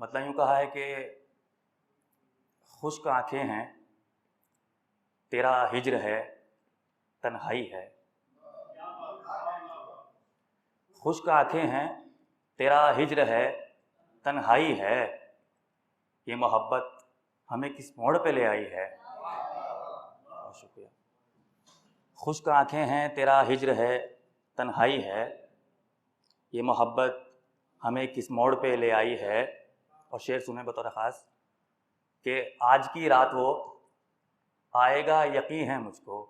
मतलब यूँ कहा है कि खुश्क आँखें हैं, तेरा हिज्र है, तन्हाई है। खुश्क आँखें हैं, तेरा हिज्र है, तन्हाई है। ये मोहब्बत हमें किस मोड़ पे ले आई है। बहुत शुक्रिया। खुश्क आँखें हैं, तेरा हिज्र है, तन्हाई है। ये मोहब्बत हमें किस मोड़ पे ले आई है। और शेर सुने बतौर ख़ास कि आज की रात वो आएगा, यकीन है मुझको।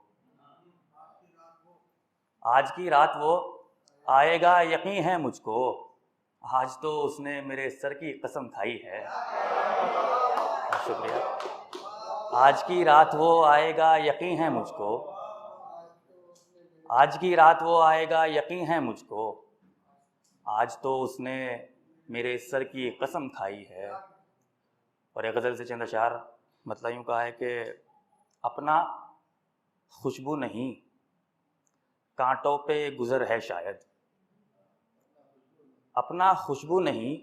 आज की रात वो आएगा, यकीन है मुझको। आज तो उसने मेरे सर की कसम खाई है। शुक्रिया। आज की रात वो आएगा, यकीन है मुझको। आज की रात वो आएगा, यकीन है मुझको। आज तो उसने मेरे सर की कसम खाई है। और एक गज़ल से चंद अशार मतलब यूँ कहा है कि अपना खुशबू नहीं, कांटों पे गुज़र है शायद। अपना खुशबू नहीं,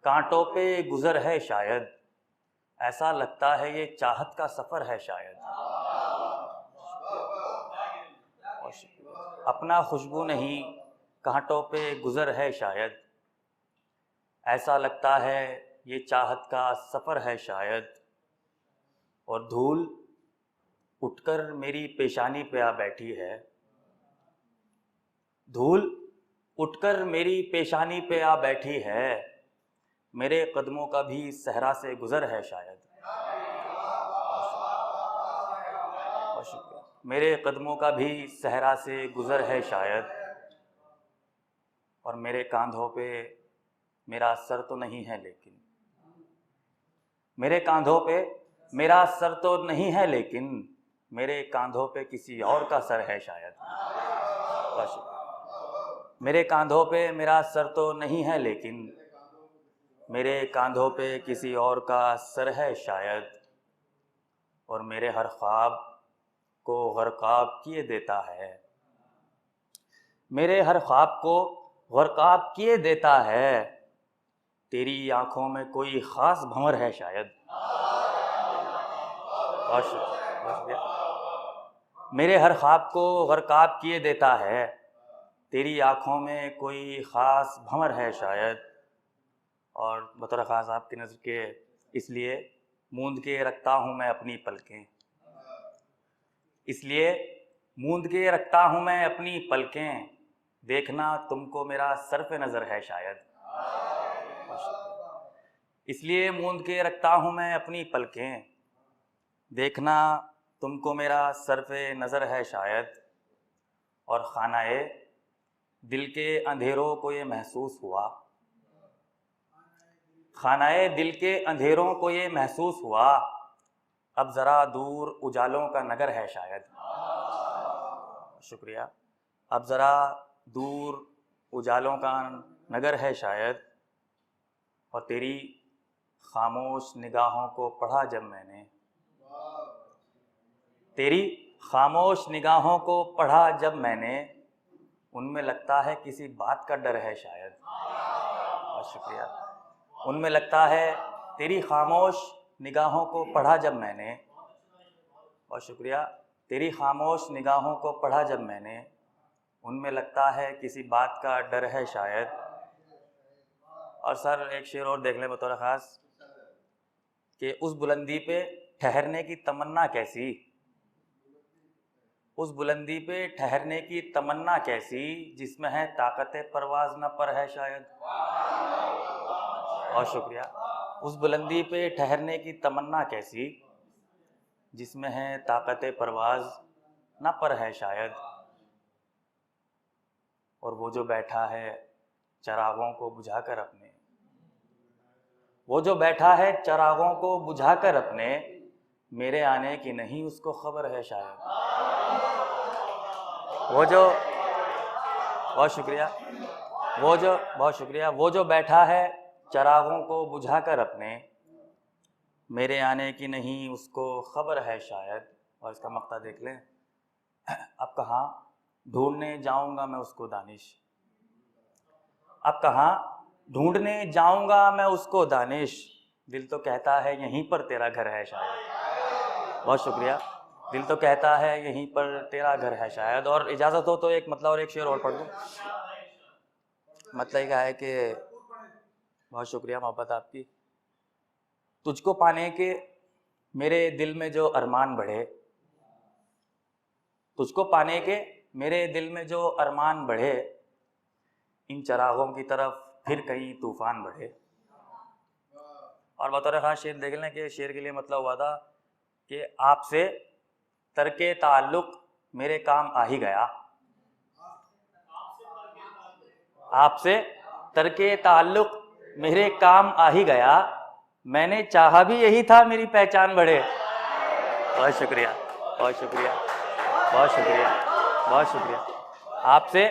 कांटों पे गुज़र है शायद। ऐसा लगता है ये चाहत का सफ़र है शायद। अपना खुशबू नहीं, कांटों पे गुज़र है शायद। ऐसा लगता है ये चाहत का सफ़र है शायद। और धूल उठकर मेरी पेशानी पे आ बैठी है। धूल उठकर मेरी पेशानी पे आ बैठी है। मेरे कदमों का भी सहरा से गुज़र है शायद। मेरे कदमों का भी सहरा से गुज़र है शायद। और मेरे कांधों पे मेरा सर तो नहीं है लेकिन, मेरे कांधों पे मेरा सर तो नहीं है लेकिन, मेरे कांधों पे किसी और का सर है शायद। मेरे कांधों पे मेरा सर तो नहीं है लेकिन, मेरे कांधों पे किसी और का सर है शायद। और मेरे हर ख्वाब को गर्काब किए देता है। मेरे हर ख्वाब को गर्काब किए देता है। तेरी आंखों में कोई ख़ास भंवर है शायद। बहुत शुक्रिया। मेरे हर ख्वाब को गर्काब किए देता है। तेरी आंखों में कोई ख़ास भंवर है शायद। और बतौर ख़ास आपकी नज़र के इसलिए मूंद के रखता हूँ मैं अपनी पलकें। इसलिए मूंद के रखता हूँ मैं अपनी पलकें। देखना तुमको मेरा सरफ़ नज़र है शायद। इसलिए मूंद के रखता हूँ मैं अपनी पलकें। देखना तुमको मेरा सरफ़ नज़र है शायद। और खानाए दिल के अंधेरों को ये महसूस हुआ। खानाए दिल के अंधेरों को ये महसूस हुआ। अब ज़रा दूर उजालों का नगर है शायद। शुक्रिया। अब ज़रा दूर उजालों का नगर है शायद। और तेरी खामोश निगाहों को पढ़ा जब मैंने, तेरी खामोश निगाहों को पढ़ा जब मैंने, उनमें लगता है किसी बात का डर है शायद। बहुत शुक्रिया। उनमें लगता है तेरी खामोश निगाहों को पढ़ा जब मैंने। बहुत शुक्रिया। तेरी खामोश निगाहों को पढ़ा जब मैंने, उनमें लगता है किसी बात का डर है शायद। और सर एक शेर और देख लें बतौर ख़ास कि उस बुलंदी पे ठहरने की तमन्ना कैसी। उस बुलंदी पे ठहरने की तमन्ना कैसी, जिसमें है ताकत परवाज़ न पर है शायद। बहुत शुक्रिया। उस बुलंदी पे ठहरने की तमन्ना कैसी, जिसमें है ताकत परवाज़ न पर है शायद। और वो जो बैठा है चरागों को बुझाकर अपने, वो जो बैठा है चरागों को बुझाकर अपने, मेरे आने की नहीं उसको खबर है शायद। वो जो बहुत शुक्रिया। बहुत शुक्रिया। वो जो बैठा है चरागों को बुझाकर अपने, मेरे आने की नहीं उसको खबर है शायद। और इसका मक्ता देख लें। अब कहाँ ढूंढने जाऊंगा मैं उसको दानिश, अब कहाँ ढूंढने जाऊंगा मैं उसको दानिश, दिल तो कहता है यहीं पर तेरा घर है शायद। बहुत शुक्रिया। दिल तो कहता है यहीं पर तेरा घर है शायद। और इजाज़त हो तो एक मतलब और एक शेर और पढ़ दूँ। मतलब क्या है कि बहुत शुक्रिया मोहब्बत आपकी। तुझको पाने के मेरे दिल में जो अरमान बढ़े, तुझको पाने के मेरे दिल में जो अरमान बढ़े, इन चरागों की तरफ फिर कहीं तूफान बढ़े। और बतौर ख़ास शेर देख लें कि शेर के लिए मतलब हुआ था कि आपसे तरके ताल्लुक़ मेरे काम आ ही गया, आपसे तरके ताल्लुक़ मेरे काम आ ही गया, मैंने चाहा भी यही था मेरी पहचान बढ़े। बहुत शुक्रिया, बहुत शुक्रिया, बहुत शुक्रिया, बहुत शुक्रिया। आपसे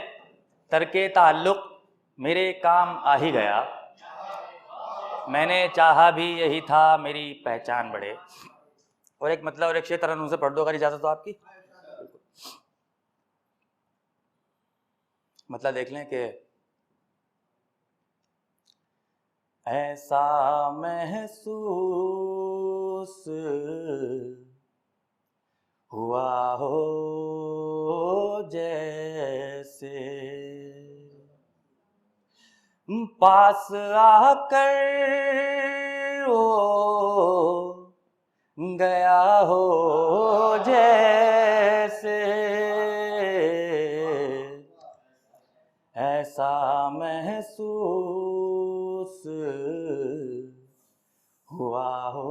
तरके ताल्लुक़ मेरे काम आ ही गया, मैंने चाहा भी यही था मेरी पहचान बढ़े। और एक मतलब और एक शेर तरन्नुम से पढ़ दो अगर इजाज़त हो आपकी। मतलब देख लें कि ऐसा महसूस हुआ हो जैसे पास आकर वो गया हो जैसे, ऐसा महसूस हुआ हो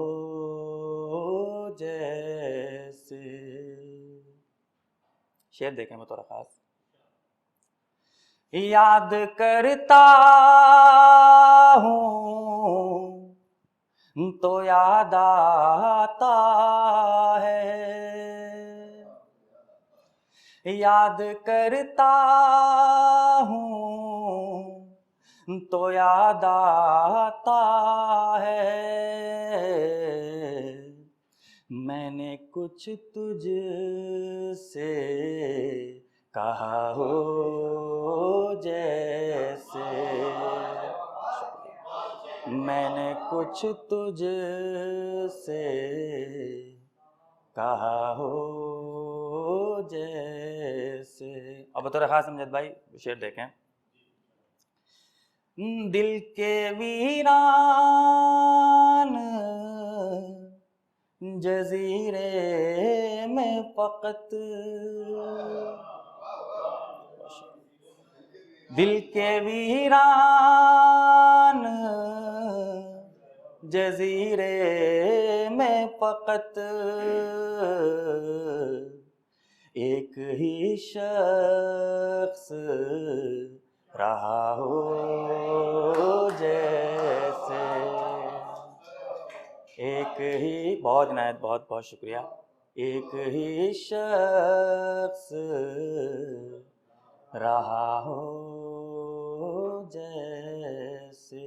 जैसे। शेर देखें बतौर खास। याद करता हूँ तो याद आता है, याद करता हूँ तो याद आता है, मैंने कुछ तुझसे कहा हो जैसे, मैंने कुछ तुझसे कहा हो जैसे। अब बतौर खास अमजद भाई शेर देखें। दिल के वीरान जजीरे में फ़क़त, दिल के वीरान जजीरे में फ़क़त एक ही शख्स रहा हो जैसे, एक ही, बहुत इनायत, बहुत बहुत शुक्रिया। एक ही शख्स रहा हो जैसे।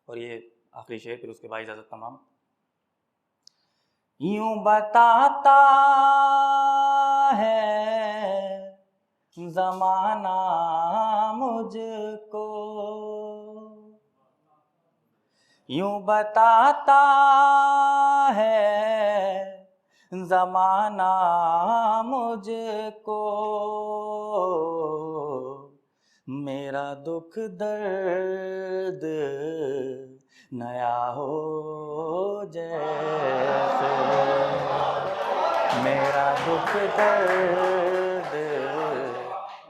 और ये आखिरी शेर, फिर उसके बाद इजाज़त तमाम। यूं बताता है ज़माना मुझको, यूं बताता है ज़माना मुझको, मेरा दुख दर्द नया हो जैसे, मेरा दुख दर्द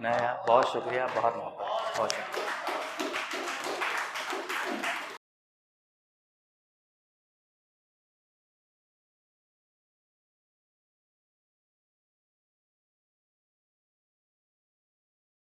नया। बहुत शुक्रिया, बहुत मोहब्बत, बहुत शुक्रिया।